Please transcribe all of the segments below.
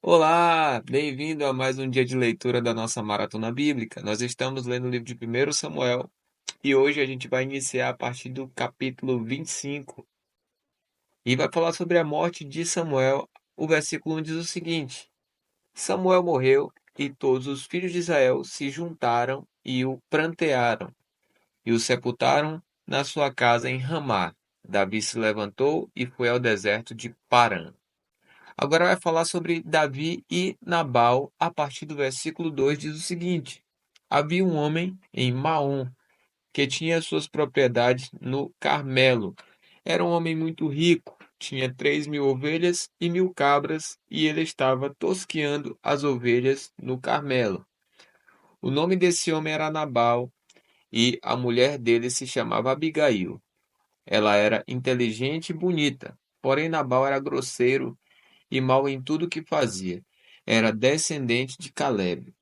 Olá, bem-vindo a mais um dia de leitura da nossa maratona bíblica. Nós estamos lendo o livro de 1 Samuel e hoje a gente vai iniciar a partir do capítulo 25 e vai falar sobre a morte de Samuel. O versículo 1 diz o seguinte: Samuel morreu e todos os filhos de Israel se juntaram e o prantearam e o sepultaram na sua casa em Ramá. Davi se levantou e foi ao deserto de Parã. Agora vai falar sobre Davi e Nabal, a partir do versículo 2 diz o seguinte: Havia um homem em Maom que tinha suas propriedades no Carmelo. Era um homem muito rico, tinha 3.000 ovelhas e 1.000 cabras, e ele estava tosqueando as ovelhas no Carmelo. O nome desse homem era Nabal, e a mulher dele se chamava Abigail. Ela era inteligente e bonita, porém Nabal era grosseiro e mau em tudo que fazia. Era descendente de Caleb.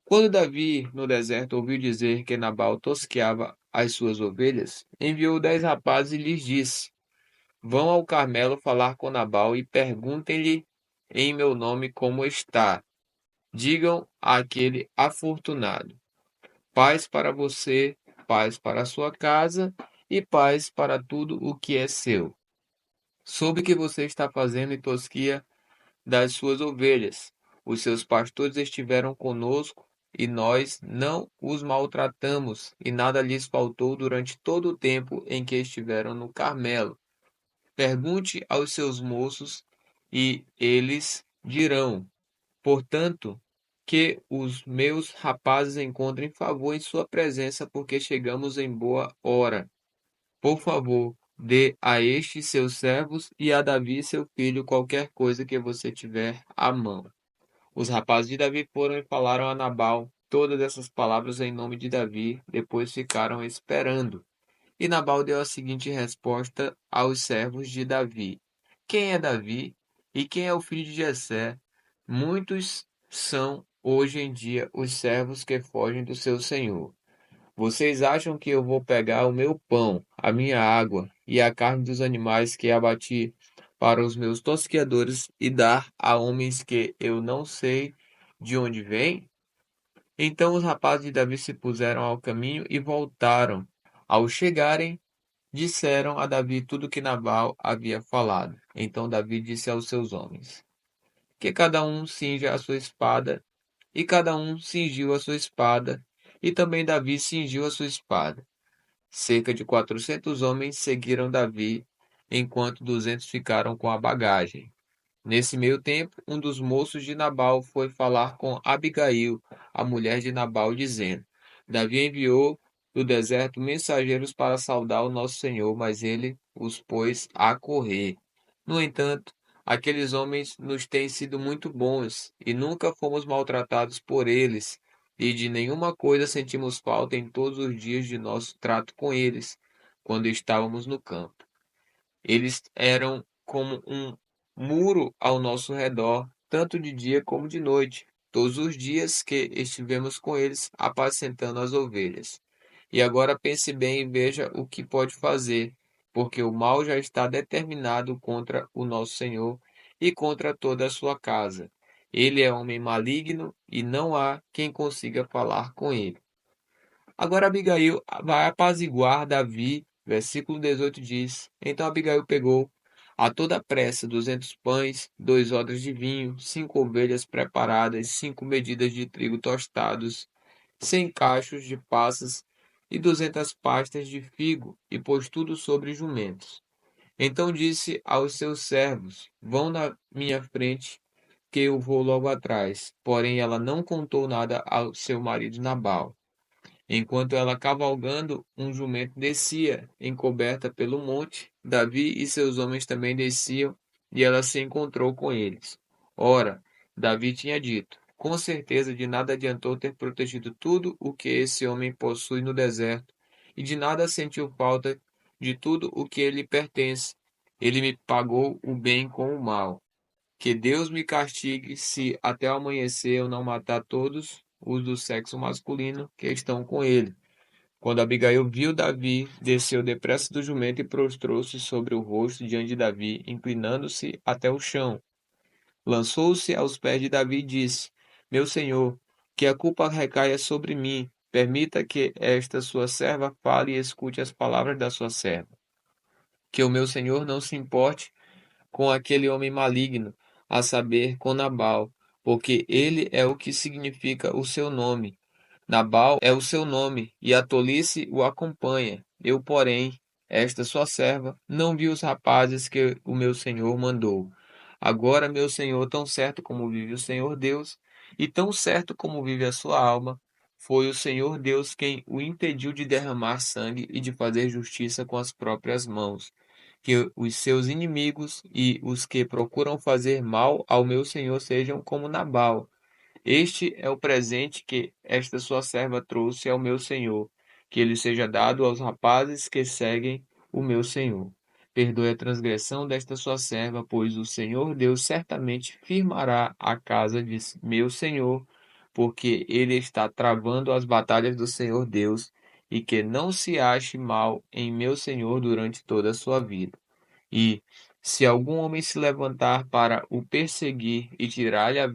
Quando Davi, no deserto, ouviu dizer que Nabal tosqueava as suas ovelhas, enviou 10 rapazes e lhes disse: Vão ao Carmelo falar com Nabal e perguntem-lhe em meu nome como está. Digam àquele afortunado: paz para você, paz para a sua casa e paz para tudo o que é seu. Soube que você está fazendo e tosquia das suas ovelhas. Os seus pastores estiveram conosco e nós não os maltratamos, e nada lhes faltou durante todo o tempo em que estiveram no Carmelo. Pergunte aos seus moços e eles dirão. Portanto, que os meus rapazes encontrem favor em sua presença, porque chegamos em boa hora. Por favor, dê a estes seus servos e a Davi seu filho qualquer coisa que você tiver à mão. Os rapazes de Davi foram e falaram a Nabal todas essas palavras em nome de Davi, depois ficaram esperando. E Nabal deu a seguinte resposta aos servos de Davi: Quem é Davi e quem é o filho de Jessé? Muitos são hoje em dia os servos que fogem do seu senhor. Vocês acham que eu vou pegar o meu pão, a minha água e a carne dos animais que abati para os meus tosqueadores e dar a homens que eu não sei de onde vêm? Então os rapazes de Davi se puseram ao caminho e voltaram. Ao chegarem, disseram a Davi tudo que Nabal havia falado. Então Davi disse aos seus homens: Que cada um cinja a sua espada, e cada um cingiu a sua espada, e também Davi cingiu a sua espada. Cerca de 400 homens seguiram Davi, enquanto 200 ficaram com a bagagem. Nesse meio tempo, um dos moços de Nabal foi falar com Abigail, a mulher de Nabal, dizendo: Davi enviou do deserto mensageiros para saudar o nosso senhor, mas ele os pôs a correr. No entanto, aqueles homens nos têm sido muito bons e nunca fomos maltratados por eles, e de nenhuma coisa sentimos falta em todos os dias de nosso trato com eles, quando estávamos no campo. Eles eram como um muro ao nosso redor, tanto de dia como de noite, todos os dias que estivemos com eles apacentando as ovelhas. E agora pense bem e veja o que pode fazer, porque o mal já está determinado contra o nosso Senhor e contra toda a sua casa. Ele é homem maligno e não há quem consiga falar com ele. Agora Abigail vai apaziguar Davi. Versículo 18 diz: Então Abigail pegou a toda pressa 200 pães, 2 odres de vinho, 5 ovelhas preparadas, 5 medidas de trigo tostados, 100 cachos de passas e 200 pastas de figo, e pôs tudo sobre jumentos. Então disse aos seus servos: Vão na minha frente, que eu vou logo atrás. Porém ela não contou nada ao seu marido Nabal. Enquanto ela cavalgando, um jumento descia, encoberta pelo monte. Davi e seus homens também desciam, e ela se encontrou com eles. Ora, Davi tinha dito: Com certeza de nada adiantou ter protegido tudo o que esse homem possui no deserto, e de nada sentiu falta de tudo o que lhe pertence. Ele me pagou o bem com o mal. Que Deus me castigue se até o amanhecer eu não matar todos os do sexo masculino que estão com ele. Quando Abigail viu Davi, desceu depressa do jumento e prostrou-se sobre o rosto diante de Davi, inclinando-se até o chão. Lançou-se aos pés de Davi e disse: Meu senhor, que a culpa recaia sobre mim. Permita que esta sua serva fale e escute as palavras da sua serva. Que o meu senhor não se importe com aquele homem maligno, a saber, com Nabal, porque ele é o que significa o seu nome. Nabal é o seu nome, e a tolice o acompanha. Eu, porém, esta sua serva, não vi os rapazes que o meu senhor mandou. Agora, meu senhor, tão certo como vive o Senhor Deus, e tão certo como vive a sua alma, foi o Senhor Deus quem o impediu de derramar sangue e de fazer justiça com as próprias mãos. Que os seus inimigos e os que procuram fazer mal ao meu senhor sejam como Nabal. Este é o presente que esta sua serva trouxe ao meu senhor, que ele seja dado aos rapazes que seguem o meu senhor. Perdoe a transgressão desta sua serva, pois o Senhor Deus certamente firmará a casa de meu senhor, porque ele está travando as batalhas do Senhor Deus, e que não se ache mal em meu senhor durante toda a sua vida. E, se algum homem se levantar para o perseguir e tirar-lhe a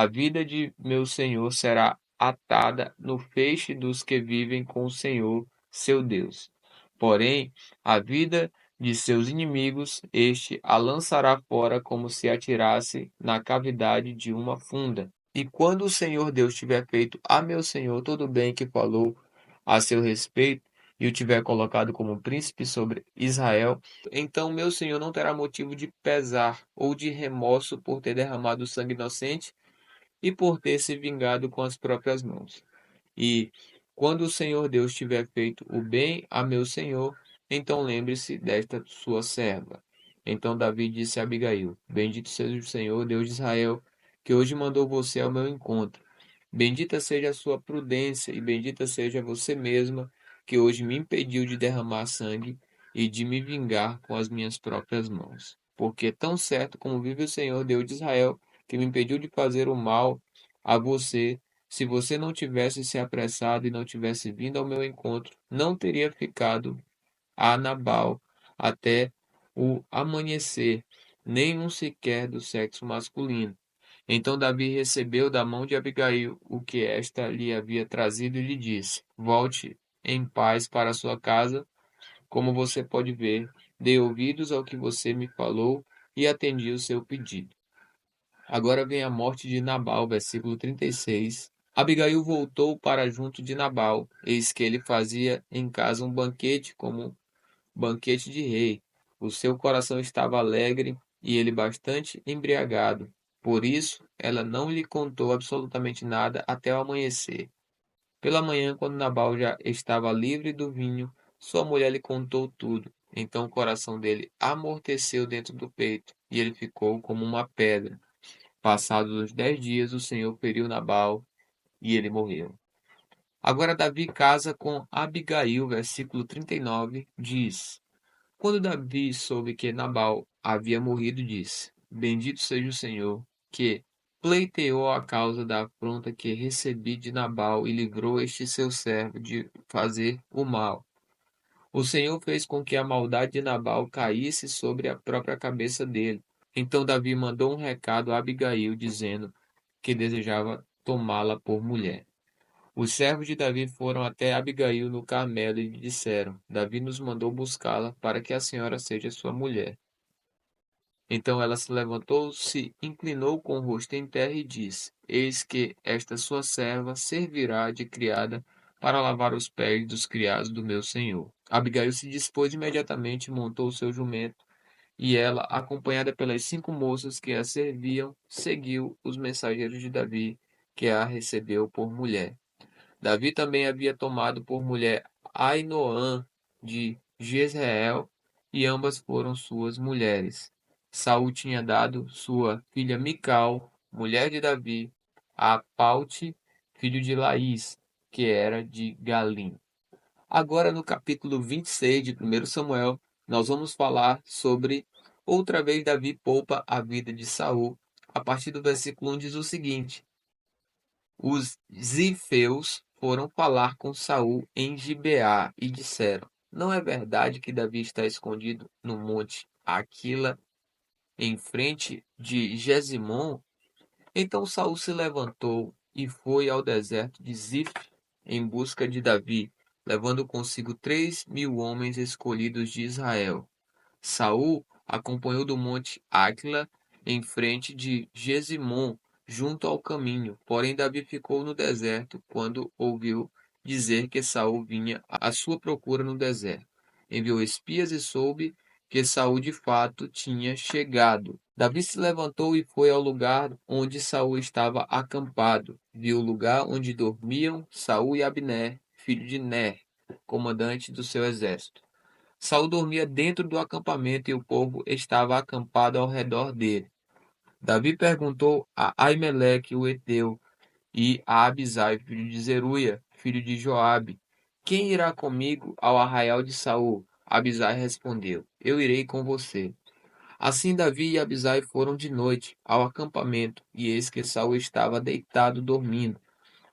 vida de meu senhor será atada no feixe dos que vivem com o Senhor, seu Deus. Porém, a vida de seus inimigos, este a lançará fora como se atirasse na cavidade de uma funda. E quando o Senhor Deus tiver feito a meu senhor todo o bem que falou a seu respeito, e o tiver colocado como príncipe sobre Israel, então meu senhor não terá motivo de pesar ou de remorso por ter derramado sangue inocente e por ter se vingado com as próprias mãos. E quando o Senhor Deus tiver feito o bem a meu senhor, então lembre-se desta sua serva. Então Davi disse a Abigail: Bendito seja o Senhor, Deus de Israel, que hoje mandou você ao meu encontro. Bendita seja a sua prudência e bendita seja você mesma, que hoje me impediu de derramar sangue e de me vingar com as minhas próprias mãos. Porque tão certo como vive o Senhor, Deus de Israel, que me impediu de fazer o mal a você, se você não tivesse se apressado e não tivesse vindo ao meu encontro, não teria ficado a Nabal até o amanhecer, nem um sequer do sexo masculino. Então Davi recebeu da mão de Abigail o que esta lhe havia trazido e lhe disse: Volte em paz para sua casa, como você pode ver, dei ouvidos ao que você me falou e atendi o seu pedido. Agora vem a morte de Nabal, versículo 36. Abigail voltou para junto de Nabal, eis que ele fazia em casa um banquete como banquete de rei. O seu coração estava alegre e ele bastante embriagado. Por isso, ela não lhe contou absolutamente nada até o amanhecer. Pela manhã, quando Nabal já estava livre do vinho, sua mulher lhe contou tudo. Então o coração dele amorteceu dentro do peito e ele ficou como uma pedra. Passados os 10 dias, o Senhor feriu Nabal e ele morreu. Agora Davi casa com Abigail, versículo 39, diz: Quando Davi soube que Nabal havia morrido, disse: Bendito seja o Senhor, que pleiteou a causa da afronta que recebi de Nabal e livrou este seu servo de fazer o mal. O Senhor fez com que a maldade de Nabal caísse sobre a própria cabeça dele. Então Davi mandou um recado a Abigail, dizendo que desejava tomá-la por mulher. Os servos de Davi foram até Abigail no Carmelo e lhe disseram: Davi nos mandou buscá-la para que a senhora seja sua mulher. Então ela se levantou, se inclinou com o rosto em terra e disse: Eis que esta sua serva servirá de criada para lavar os pés dos criados do meu senhor. Abigail se dispôs imediatamente, montou o seu jumento, e ela, acompanhada pelas 5 moças que a serviam, seguiu os mensageiros de Davi, que a recebeu por mulher. Davi também havia tomado por mulher Ainoã de Jezreel, e ambas foram suas mulheres. Saul tinha dado sua filha Mical, mulher de Davi, a Paute, filho de Laís, que era de Galim. Agora, no capítulo 26 de 1 Samuel, nós vamos falar sobre outra vez Davi poupa a vida de Saul. A partir do versículo 1 diz o seguinte: Os zifeus foram falar com Saul em Gibeá e disseram: Não é verdade que Davi está escondido no monte Aquila? em frente de Gesimon. Então Saul se levantou e foi ao deserto de Zif em busca de Davi, levando consigo 3.000 homens escolhidos de Israel. Saul acompanhou do monte Áquila em frente de Gesimon, junto ao caminho. Porém Davi ficou no deserto quando ouviu dizer que Saul vinha à sua procura no deserto. Enviou espias e soube que Saul de fato tinha chegado. Davi se levantou e foi ao lugar onde Saul estava acampado. Viu o lugar onde dormiam Saul e Abner, filho de Ner, comandante do seu exército. Saul dormia dentro do acampamento e o povo estava acampado ao redor dele. Davi perguntou a Aimeleque o heteu e a Abisai, filho de Zeruia, filho de Joabe: Quem irá comigo ao arraial de Saul? Abisai respondeu: Eu irei com você. Assim Davi e Abisai foram de noite ao acampamento, e eis que Saul estava deitado dormindo.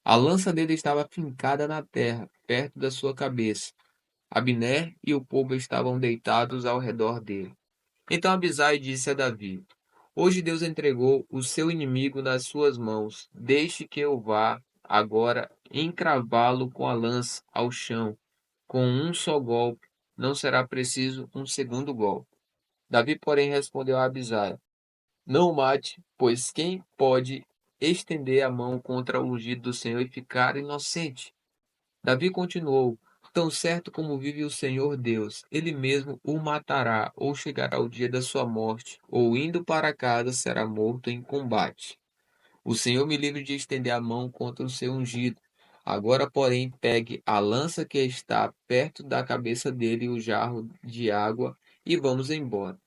A lança dele estava fincada na terra, perto da sua cabeça. Abner e o povo estavam deitados ao redor dele. Então Abisai disse a Davi: Hoje Deus entregou o seu inimigo nas suas mãos. Deixe que eu vá agora encravá-lo com a lança ao chão, com um só golpe. Não será preciso um segundo golpe. Davi, porém, respondeu a Abisai: Não o mate, pois quem pode estender a mão contra o ungido do Senhor e ficar inocente? Davi continuou: Tão certo como vive o Senhor Deus, ele mesmo o matará, ou chegará o dia da sua morte, ou indo para casa será morto em combate. O Senhor me livre de estender a mão contra o seu ungido. Agora, porém, pegue a lança que está perto da cabeça dele e o jarro de água, e vamos embora.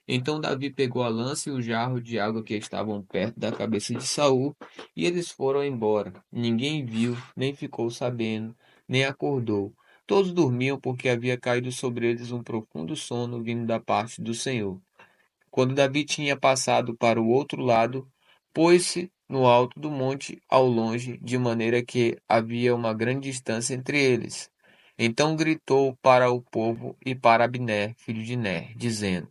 Então Davi pegou a lança e o jarro de água que estavam perto da cabeça de Saul, e eles foram embora. Ninguém viu, nem ficou sabendo, nem acordou. Todos dormiam porque havia caído sobre eles um profundo sono vindo da parte do Senhor. Quando Davi tinha passado para o outro lado, pôs-se no alto do monte ao longe, de maneira que havia uma grande distância entre eles. Então gritou para o povo e para Abner, filho de Ner, dizendo: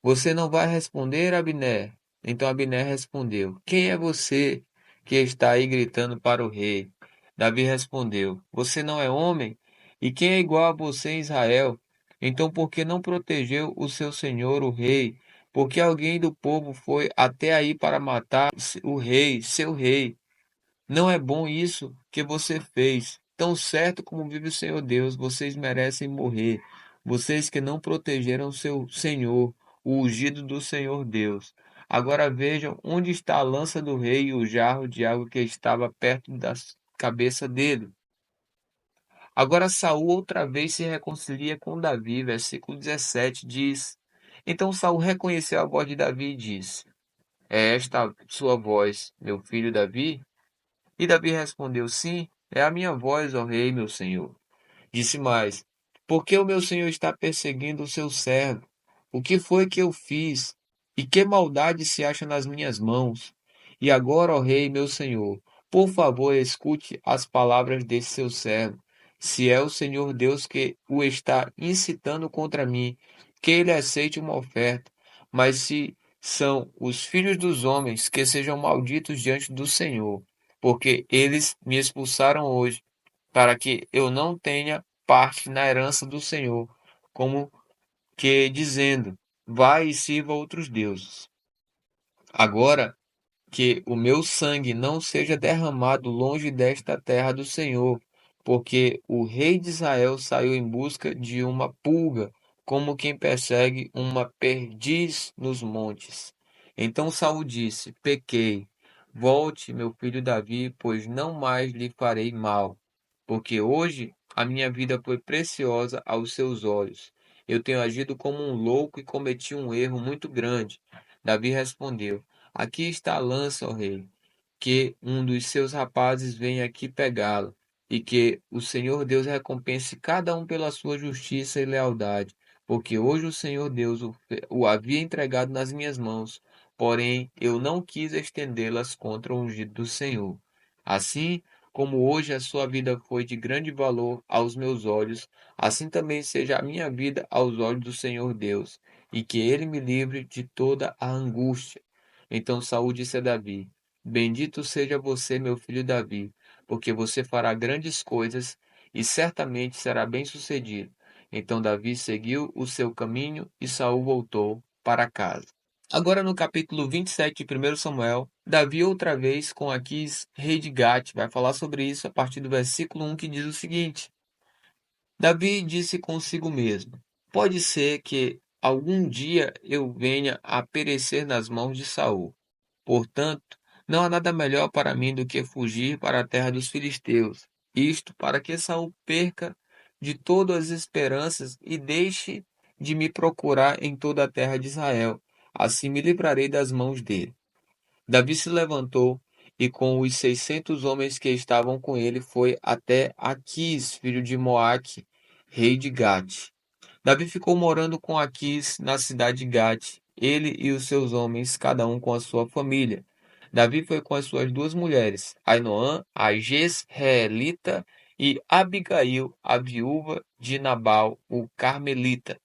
Você não vai responder, Abner? Então Abner respondeu: Quem é você que está aí gritando para o rei? Davi respondeu: Você não é homem? E quem é igual a você em Israel? Então por que não protegeu o seu senhor, o rei? Porque alguém do povo foi até aí para matar o rei, seu rei. Não é bom isso que você fez. Tão certo como vive o Senhor Deus, vocês merecem morrer. Vocês que não protegeram seu Senhor, o ungido do Senhor Deus. Agora vejam onde está a lança do rei e o jarro de água que estava perto da cabeça dele. Agora Saul outra vez se reconcilia com Davi. Versículo 17 diz: Então Saul reconheceu a voz de Davi e disse: É esta a sua voz, meu filho Davi? E Davi respondeu: Sim, é a minha voz, ó rei, meu senhor. Disse mais: Por que o meu senhor está perseguindo o seu servo? O que foi que eu fiz? E que maldade se acha nas minhas mãos? E agora, ó rei, meu senhor, por favor, escute as palavras desse seu servo. Se é o Senhor Deus que o está incitando contra mim, que ele aceite uma oferta. Mas se são os filhos dos homens, que sejam malditos diante do Senhor, porque eles me expulsaram hoje para que eu não tenha parte na herança do Senhor, como que dizendo: Vai e sirva outros deuses. Agora que o meu sangue não seja derramado longe desta terra do Senhor, porque o rei de Israel saiu em busca de uma pulga, como quem persegue uma perdiz nos montes. Então Saul disse: Pequei. Volte, meu filho Davi, pois não mais lhe farei mal, porque hoje a minha vida foi preciosa aos seus olhos. Eu tenho agido como um louco e cometi um erro muito grande. Davi respondeu: Aqui está a lança, ó rei, que um dos seus rapazes venha aqui pegá-la, e que o Senhor Deus recompense cada um pela sua justiça e lealdade, porque hoje o Senhor Deus o havia entregado nas minhas mãos, porém eu não quis estendê-las contra o ungido do Senhor. Assim como hoje a sua vida foi de grande valor aos meus olhos, assim também seja a minha vida aos olhos do Senhor Deus. e que ele me livre de toda a angústia. Então Saul disse a Davi: Bendito seja você, meu filho Davi, porque você fará grandes coisas e certamente será bem-sucedido. Então Davi seguiu o seu caminho e Saul voltou para casa. Agora no capítulo 27 de 1 Samuel, Davi outra vez com Aquis, rei de Gate, vai falar sobre isso a partir do versículo 1 que diz o seguinte: Davi disse consigo mesmo: Pode ser que algum dia eu venha a perecer nas mãos de Saul. Portanto, não há nada melhor para mim do que fugir para a terra dos filisteus. Isto para que Saul perca de todas as esperanças e deixe de me procurar em toda a terra de Israel. Assim me livrarei das mãos dele. Davi se levantou e com os 600 homens que estavam com ele foi até Aquis, filho de Moaque, rei de Gate. Davi ficou morando com Aquis na cidade de Gate, ele e os seus homens, cada um com a sua família. Davi foi com as suas duas mulheres, Ainoã, a Jezreelita, e Abigail, a viúva de Nabal, o Carmelita.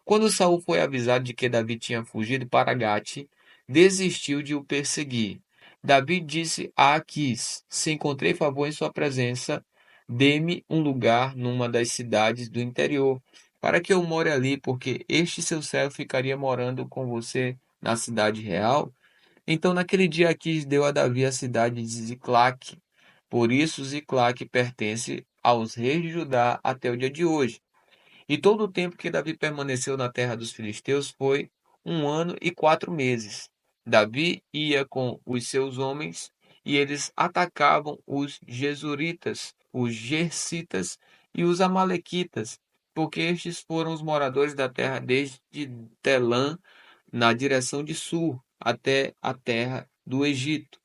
Quando Saul foi avisado de que Davi tinha fugido para Gate, desistiu de o perseguir. Davi disse a Aquis: Se encontrei favor em sua presença, dê-me um lugar numa das cidades do interior, para que eu more ali, porque este seu servo ficaria morando com você na cidade real. Então naquele dia Aquis deu a Davi a cidade de Ziclague. Por isso Ziclague pertence aos reis de Judá até o dia de hoje. E todo o tempo que Davi permaneceu na terra dos filisteus foi 1 ano e 4 meses. Davi ia com os seus homens e eles atacavam os Jesuritas, os Gersitas e os Amalequitas, porque estes foram os moradores da terra desde Telã, na direção de sul, até a terra do Egito.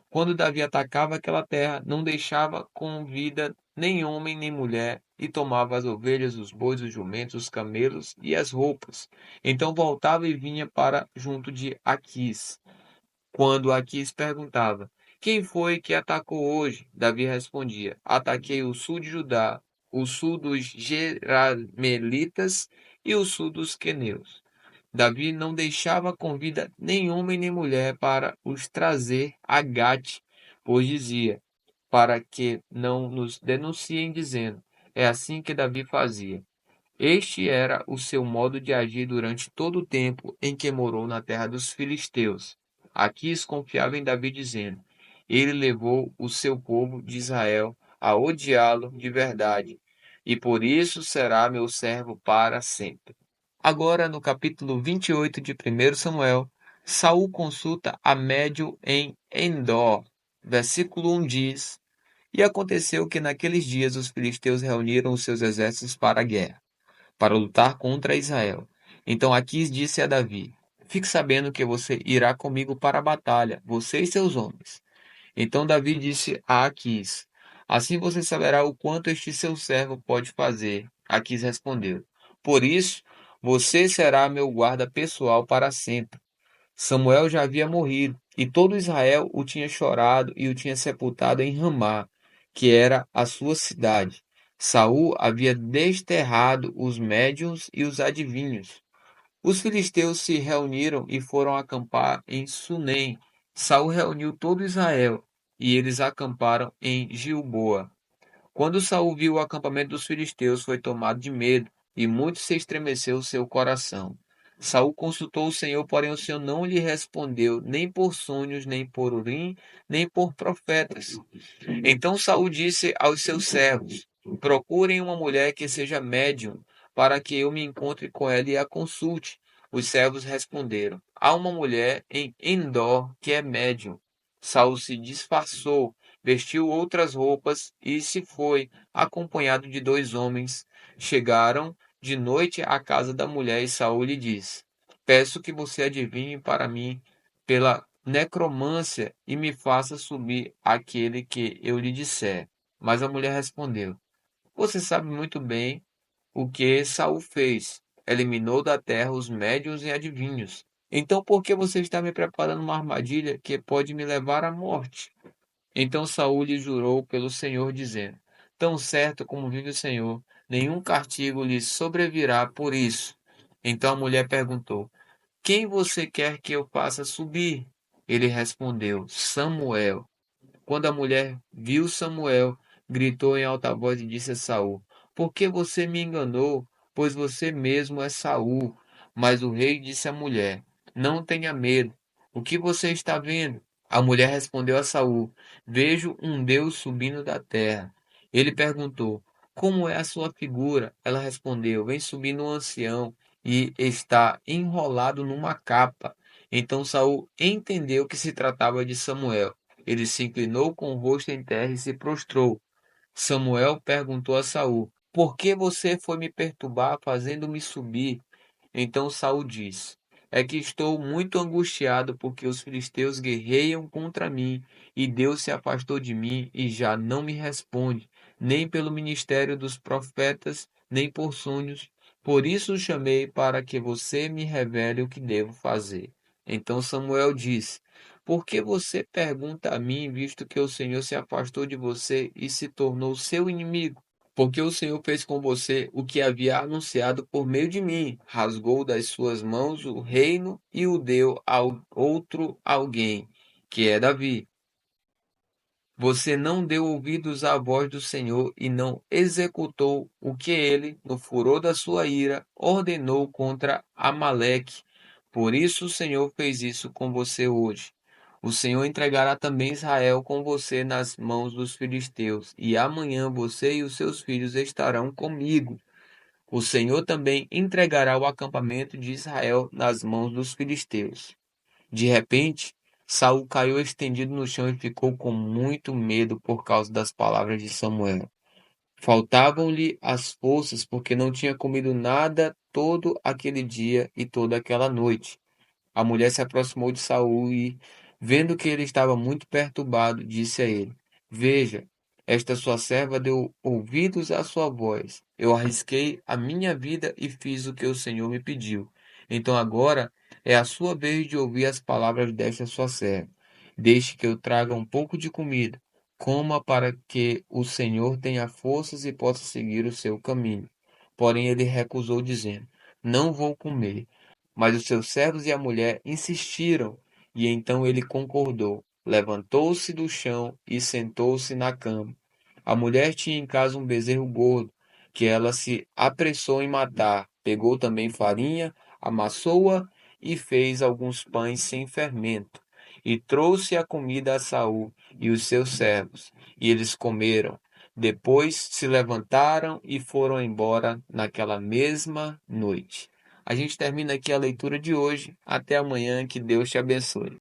Quando Davi atacava aquela terra, não deixava com vida nem homem nem mulher, e tomava as ovelhas, os bois, os jumentos, os camelos e as roupas. Então voltava e vinha para junto de Aquis. Quando Aquis perguntava: Quem foi que atacou hoje? Davi respondia: Ataquei o sul de Judá, o sul dos Jeramelitas e o sul dos queneus. Davi não deixava com vida nem homem nem mulher para os trazer a Gate, pois dizia: Para que não nos denunciem dizendo: É assim que Davi fazia. Este era o seu modo de agir durante todo o tempo em que morou na terra dos filisteus. Aquis confiava em Davi dizendo: Ele levou o seu povo de Israel a odiá-lo de verdade, e por isso será meu servo para sempre. Agora, no capítulo 28 de 1 Samuel, Saul consulta a médium em Endor. Versículo 1 diz: E aconteceu que naqueles dias os filisteus reuniram os seus exércitos para a guerra, para lutar contra Israel. Então Aquis disse a Davi: Fique sabendo que você irá comigo para a batalha, você e seus homens. Então Davi disse a Aquis: Assim você saberá o quanto este seu servo pode fazer. Aquis respondeu: Por isso, você será meu guarda pessoal para sempre. Samuel já havia morrido, e todo Israel o tinha chorado e o tinha sepultado em Ramá, que era a sua cidade. Saul havia desterrado os médiuns e os adivinhos. Os filisteus se reuniram e foram acampar em Sunem. Saul reuniu todo Israel, e eles acamparam em Gilboa. Quando Saul viu o acampamento dos filisteus, foi tomado de medo, e muito se estremeceu o seu coração. Saul consultou o Senhor, porém o Senhor não lhe respondeu, nem por sonhos, nem por urim, nem por profetas. Então Saul disse aos seus servos: Procurem uma mulher que seja médium, para que eu me encontre com ela e a consulte. Os servos responderam: Há uma mulher em Endor que é médium. Saul se disfarçou, vestiu outras roupas e se foi, acompanhado de 2 homens. Chegaram de noite à casa da mulher e Saul lhe disse: Peço que você adivinhe para mim pela necromância e me faça subir aquele que eu lhe disser. Mas a mulher respondeu: Você sabe muito bem o que Saul fez. Eliminou da terra os médiuns e adivinhos. Então por que você está me preparando uma armadilha que pode me levar à morte? Então Saul lhe jurou pelo Senhor, dizendo: Tão certo como vive o Senhor, nenhum castigo lhe sobrevirá por isso. Então a mulher perguntou: Quem você quer que eu faça subir? Ele respondeu: Samuel. Quando a mulher viu Samuel, gritou em alta voz e disse a Saul: Por que você me enganou? Pois você mesmo é Saul. Mas o rei disse à mulher: Não tenha medo. O que você está vendo? A mulher respondeu a Saul: Vejo um Deus subindo da terra. Ele perguntou: Como é a sua figura? Ela respondeu: Vem subindo um ancião e está enrolado numa capa. Então Saul entendeu que se tratava de Samuel. Ele se inclinou com o rosto em terra e se prostrou. Samuel perguntou a Saul: Por que você foi me perturbar, fazendo-me subir? Então Saul disse: É que estou muito angustiado porque os filisteus guerreiam contra mim, e Deus se afastou de mim e já não me responde, nem pelo ministério dos profetas, nem por sonhos. Por isso o chamei para que você me revele o que devo fazer. Então Samuel disse: Por que você pergunta a mim, visto que o Senhor se afastou de você e se tornou seu inimigo? Porque o Senhor fez com você o que havia anunciado por meio de mim, rasgou das suas mãos o reino e o deu a outro alguém, que é Davi. Você não deu ouvidos à voz do Senhor e não executou o que ele, no furor da sua ira, ordenou contra Amaleque. Por isso o Senhor fez isso com você hoje. O Senhor entregará também Israel com você nas mãos dos filisteus, e amanhã você e os seus filhos estarão comigo. O Senhor também entregará o acampamento de Israel nas mãos dos filisteus. De repente, Saul caiu estendido no chão e ficou com muito medo por causa das palavras de Samuel. Faltavam-lhe as forças porque não tinha comido nada todo aquele dia e toda aquela noite. A mulher se aproximou de Saul e, vendo que ele estava muito perturbado, disse a ele: Veja, esta sua serva deu ouvidos à sua voz. Eu arrisquei a minha vida e fiz o que o Senhor me pediu. Então agora é a sua vez de ouvir as palavras desta sua serva. Deixe que eu traga um pouco de comida. Coma para que o Senhor tenha forças e possa seguir o seu caminho. Porém ele recusou, dizendo: Não vou comer. Mas os seus servos e a mulher insistiram, e então ele concordou. Levantou-se do chão e sentou-se na cama. A mulher tinha em casa um bezerro gordo, que ela se apressou em matar. Pegou também farinha, amassou-a e fez alguns pães sem fermento. E trouxe a comida a Saul e os seus servos, e eles comeram. Depois se levantaram e foram embora naquela mesma noite. A gente termina aqui a leitura de hoje. Até amanhã, que Deus te abençoe.